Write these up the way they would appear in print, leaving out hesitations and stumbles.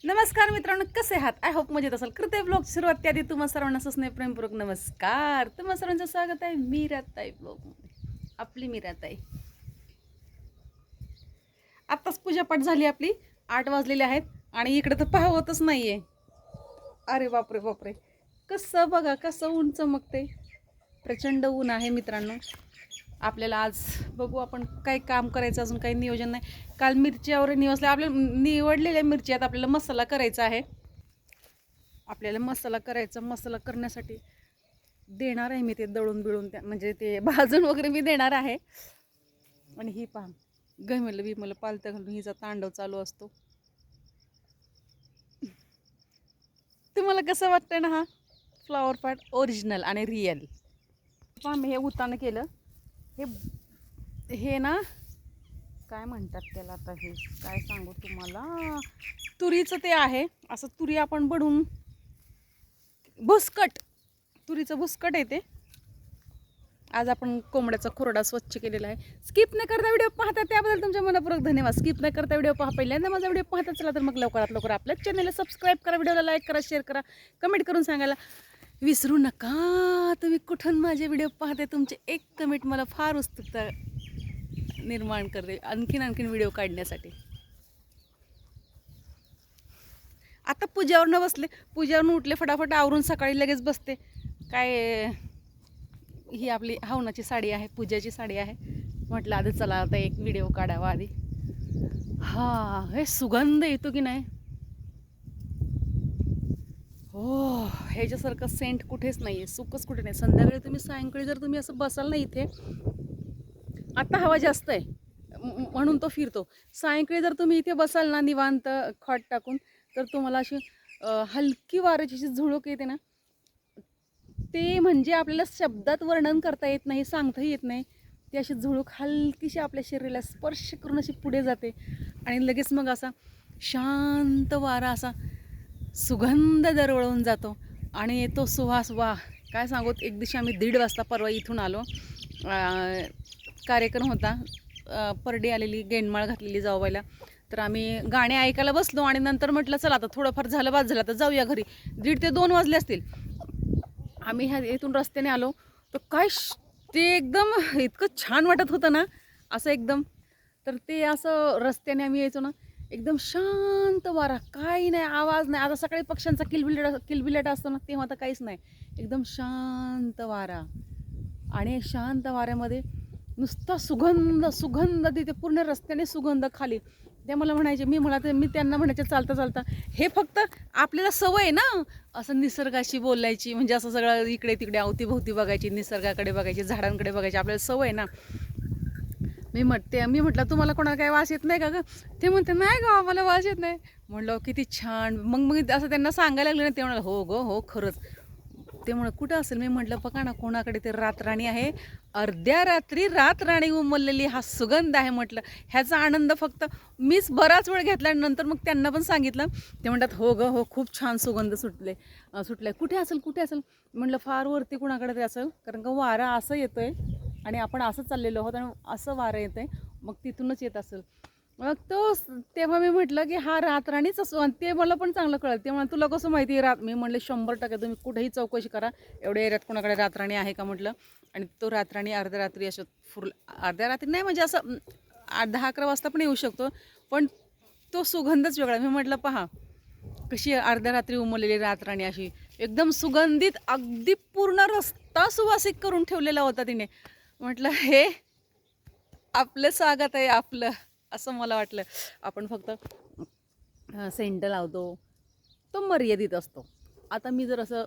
नमस्कार मित्रांनो, कसे आहात? आय होप मजेत असाल. करते ब्लॉग सुरुवात त्याआधी तुम्हा सर्वांना सस्ने प्रेमपूर्वक नमस्कार. तुम्हा सर्वांचं स्वागत आहे मीराताई ब्लॉगमध्ये. आपली मीराताई. आत्ताच पूजापाठ झाली आपली. 8 वाजलेले आहेत आणि इकडे तर पाहवतच नाहीये. अरे बापरे बापरे, कसं बघा, कसं ऊन चमकते. प्रचंड ऊन आहे मित्रांनो. आपल्याला आज बघू आपण काय काम करायचं, अजून काही नियोजन नाही. काल मिरच्यावर निवसल्या आपल्याला निवडलेल्या मिरच्यात आपल्याला मसाला करायचा आहे. आपल्याला मसाला करण्यासाठी देणार आहे मी ते दळून बिळून, त्या म्हणजे ते भाजून वगैरे मी देणार आहे. आणि ही पहा, गमेलं बिमलं पालतं घालून हिचा तांडव चालू असतो. तुम्हाला कसं वाटतंय ना हा फ्लॉवर पॉट ओरिजिनल आणि रिअल? पहा मी हे उतानं केलं. हे ना काय म्हणतात त्याला, आता हे काय सांगू तुम्हाला, तुरीचं ते आहे. असं तुरी आपण बनवून भुसकट, तुरीचं भुसकट आहे ते. आज आपण कोंबड्याचा खुरडा स्वच्छ केलेला आहे. स्किप न करता व्हिडिओ पाहता त्याबद्दल तुमच्या मनपूर्वक धन्यवाद. स्किप न करता व्हिडिओ पहा. पहिल्यांदा माझा व्हिडिओ पाहता चला तर मग लवकरात लवकर आपल्या चॅनलला सबस्क्राईब करा, व्हिडिओला लाईक करा, शेअर करा, कमेंट करून सांगायला विसरू नका. तुम्ही कुठून माझे व्हिडिओ पाहते, तुमचे एक कमेंट मला फार उत्सुकता निर्माण करते आणखीन व्हिडिओ काढण्यासाठी. आता पूजावरनं बसले, पूजावरून उठले, फटाफट आवरून सकाळी लगेच बसते. काय ही आपली हवनाची साडी आहे, पूजाची साडी आहे. म्हटलं आधी चला आता एक व्हिडिओ काढावा आधी. हा, हे सुगंध येतो की नाही, हो ह्याच्यासारखं सेंट कुठेच नाही आहे, सुकच कुठे नाही. संध्याकाळी तुम्ही सायंकाळी जर तुम्ही असं बसाल ना इथे, आता हवा जास्त आहे म्हणून तो फिरतो. सायंकाळी जर तुम्ही इथे बसाल ना निवांत खॉट टाकून, तर तुम्हाला अशी हलकी वाऱ्याची जी झुळूक येते ना, ते म्हणजे आपल्याला शब्दात वर्णन करता येत नाही, सांगताही येत नाही. ती अशी झुळूक हलकीशी आपल्या शरीराला स्पर्श करून अशी पुढे जाते आणि लगेच मग असा शांत वारा, असा सुगंध दरवळून जातो. आणि तो सुवास, वा काय सांगू. एक दिवशी आम्ही 1:30 वाजता परवा इथून आलो. कार्यक्रम होता, परडी आलेली, गेंडमाळ घातलेली जावबायला. तर आम्ही गाणे ऐकायला बसलो आणि नंतर म्हटलं चला आता थोडंफार झालं, बाद झालं, तर जाऊया घरी. 1:30 ते 2 वाजले असतील. आम्ही ह्या इथून रस्त्याने आलो तर काय ते एकदम इतकं छान वाटत होतं ना, असं एकदम. तर ते असं रस्त्याने आम्ही यायचो ना, एकदम शांत वारा, काही नाही, आवाज नाही. आता सकाळी पक्ष्यांचा किलबिलाट असतो ना, तेव्हा आता काहीच नाही. एकदम शांत वारा आणि शांत वाऱ्यामध्ये नुसता सुगंध सुगंध, तिथे पूर्ण रस्त्याने सुगंध खाली. ते मला म्हणायचे, मी त्यांना म्हणायचे चालता चालता, हे फक्त आपल्याला सवय ना असं निसर्गाशी बोलायची, म्हणजे असं सगळं इकडे तिकडे अवतीभोवती बघायची, निसर्गाकडे बघायची, झाडांकडे बघायची, आपल्याला सवय ना. मी म्हटलं तुम्हाला कोणाला काही वास येत नाही का गं? ते म्हणते नाही गं आम्हाला वास येत नाही. म्हणलं किती छान. मग असं त्यांना सांगायला लागलं ना, ते म्हणाले हो गं हो खरंच. ते म्हण कुठं असेल. मी म्हटलं बघा ना, कोणाकडे ते रातराणी आहे, अर्ध्या रात्री रातराणी उमललेली, हा सुगंध आहे. म्हटलं ह्याचा आनंद फक्त मीच बराच वेळ घेतल्यानंतर मग त्यांना पण सांगितलं. ते म्हणतात हो गं हो, खूप छान सुगंध सुटलाय. कुठे असेल. म्हटलं फार वरती कुणाकडे ते असेल, कारण का वारा असं येतोय आणि आपण असं चाललेलो आहोत आणि असं वारं येतंय, मग तिथूनच येत असेल. मग तेव्हा मी म्हटलं की हा रातराणीच असो. आणि ते मला पण चांगलं कळलं. ते म्हणा तुला कसं माहिती आहे मी म्हणले 100% तुम्ही कुठेही चौकशी करा, एवढ्या एरियात कोणाकडे रातराणी आहे का म्हटलं. आणि तो रातराणी अर्ध्या रात्री असं अर्ध्या रात्री नाही, म्हणजे असं 8-10-11 वाजता पण येऊ शकतो, पण तो सुगंधच वेगळा. मी म्हटलं पहा कशी अर्ध्या रात्री उमललेली रातराणी, अशी एकदम सुगंधित, अगदी पूर्ण रस्ता सुवासिक करून ठेवलेला होता तिने. म्हटलं हे आपलं स्वागत आहे आपलं, असं मला वाटलं. आपण फक्त सेंट लावतो, तो मर्यादित असतो. आता मी जर असं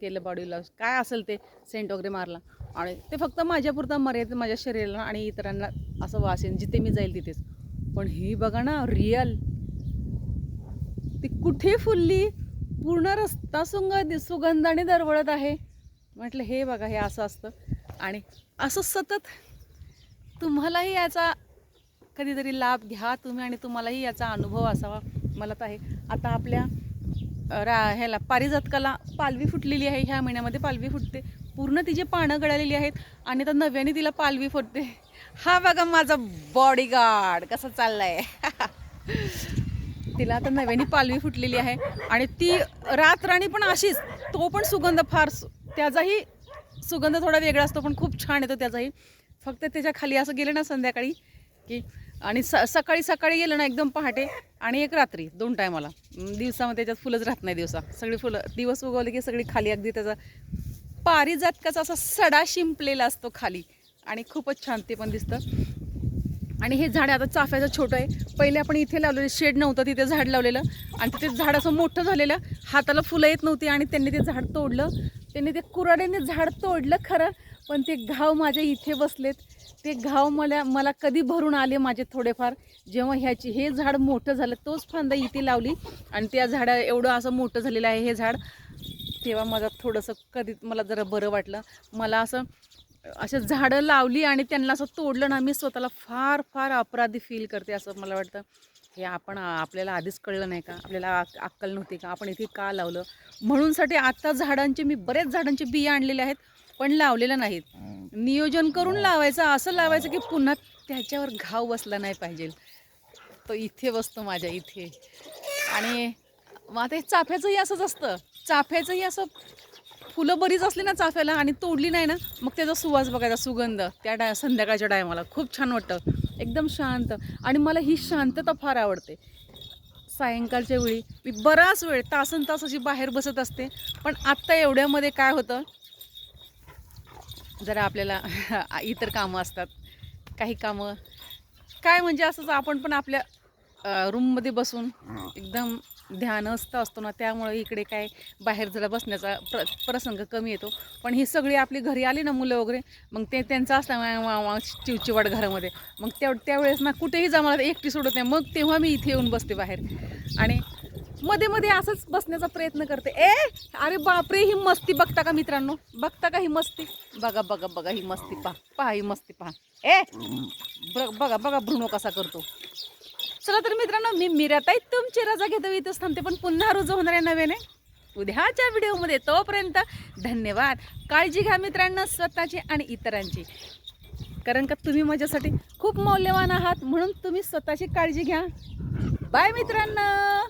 केलं, बॉडीला काय असेल ते सेंट वगैरे मारला आणि ते फक्त माझ्यापुरता मर्यादित, माझ्या शरीराला आणि इतरांना असं वास येईल जिथे मी जाईल तिथेच. पण ही बघा ना रिअल, ती कुठे फुलली, पूर्ण रस्ता सुगंधाने दरवळत आहे. म्हटलं हे बघा, हे असं असतं. आणि असं सतत तुम्हालाही याचा कधीतरी लाभ घ्या तुम्ही आणि तुम्हालाही याचा अनुभव असावा, मला तर आहे. आता आपल्या ह्याला पारिजातकाला पालवी फुटलेली आहे. ह्या महिन्यामध्ये पालवी फुटते, पूर्ण तिची पानं गळालेली आहेत आणि आता नव्याने तिला पालवी फुटते. हा बघा माझा बॉडीगार्ड कसा चाललाय. तिला आता नव्याने पालवी फुटलेली आहे आणि ती रातराणी पण अशीच, तो पण सुगंध फार त्याचाही सुगंध थोडा वेगळा असतो पण खूप छान येतो त्याचाही. फक्त त्याच्या खाली असं गेलं ना संध्याकाळी की आणि सकाळी सकाळी गेलं ना एकदम पहाटे आणि एक रात्री 2 टायमाला. दिवसामध्ये त्याच्यात फुलंच राहत नाही, दिवसा सगळी फुलं दिवस उगवले की सगळी खाली अगदी त्याचा पारिजातकाचा असा सडा शिंपलेला असतो खाली आणि खूपच छान ते पण दिसतं. आणि हे झाड आता चाफ्याचं छोटं आहे. पहिले आपण इथे लावलेलं शेड नव्हतं, तिथे झाड लावलेलं आणि तिथे झाड असं मोठं झालेलं, हाताला फुलं येत नव्हती आणि त्यांनी ते झाड तोडलं. त्यांनी ते कुऱ्हाडीने झाड तोडलं खरं, पण ते घाव माझ्या इथे बसलेत. ते घाव मला कधी भरून आले माझे थोडेफार, जेव्हा हे झाड मोठं झालं, तोच फांदा इथे लावली आणि त्या झाडा एवढं असं मोठं झालेलं आहे हे झाड. तेव्हा माझं थोडंसं कधी मला जरा बरं वाटलं. मला असं झाडं लावली आणि त्यांना असं तोडलं ना, मी स्वतःला फार फार अपराधी फील करते असं मला वाटतं. हे आपल्याला आधीच कळलं नाही का, आपल्याला अक्कल नव्हती का, आपण इथे का लावलं म्हणूनसाठी. आता मी बरेच झाडांचे बिया आणलेले आहेत पण लावलेलं नाहीत. नियोजन करून लावायचं, असं लावायचं की पुन्हा त्याच्यावर घाव बसला नाही पाहिजे. तो इथे बसतो माझ्या इथे. आणि मग आता हे चाफ्याचंही असंच असतं, चाफ्याचंही असं फुलं बरीच असली ना चाफ्याला आणि तोडली नाही ना, मग त्याचा सुवास बघायचा, सुगंध त्या संध्याकाळच्या टायमाला खूप छान वाटतं, एकदम शांत. आणि मला ही शांतता फार आवडते. सायंकाळच्या वेळी मी बराच वेळ तासन तास अशी बाहेर बसत असते. पण आत्ता एवढ्यामध्ये काय होतं, जरा आपल्याला इतर कामं असतात, काही कामं काय म्हणजे असंच आपण पण आपल्या रूममध्ये बसून एकदम ध्यानस्थ असतो ना, त्यामुळे इकडे काय बाहेर जरा बसण्याचा प्रसंग कमी येतो. पण ही सगळी आपली घरी आली ना मुलं वगैरे, मग ते त्यांचं असतं चिवचिवाट घरामध्ये, मग त्यावेळेस ना कुठेही जा, मला एकटी सोडत नाही. मग तेव्हा मी इथे येऊन बसते बाहेर आणि मध्ये मध्ये असंच बसण्याचा प्रयत्न करते. अरे बापरे, ही मस्ती बघता का मित्रांनो, बघता का ही मस्ती? बघा बघा बघा ही मस्ती, पहा ही मस्ती पहा. बघा बघा ब्रुनो कसा करतो. चला तर मित्रांनो, मी मीराताई तुमची रजा घेतो, इथंच थांबते. पण पुन्हा रुजू होणार आहे नव्याने उद्याच्या व्हिडिओमध्ये. तोपर्यंत धन्यवाद. काळजी घ्या मित्रांनो स्वतःची आणि इतरांची, कारण का तुम्ही माझ्यासाठी खूप मौल्यवान आहात. म्हणून तुम्ही स्वतःची काळजी घ्या. बाय मित्रांनो.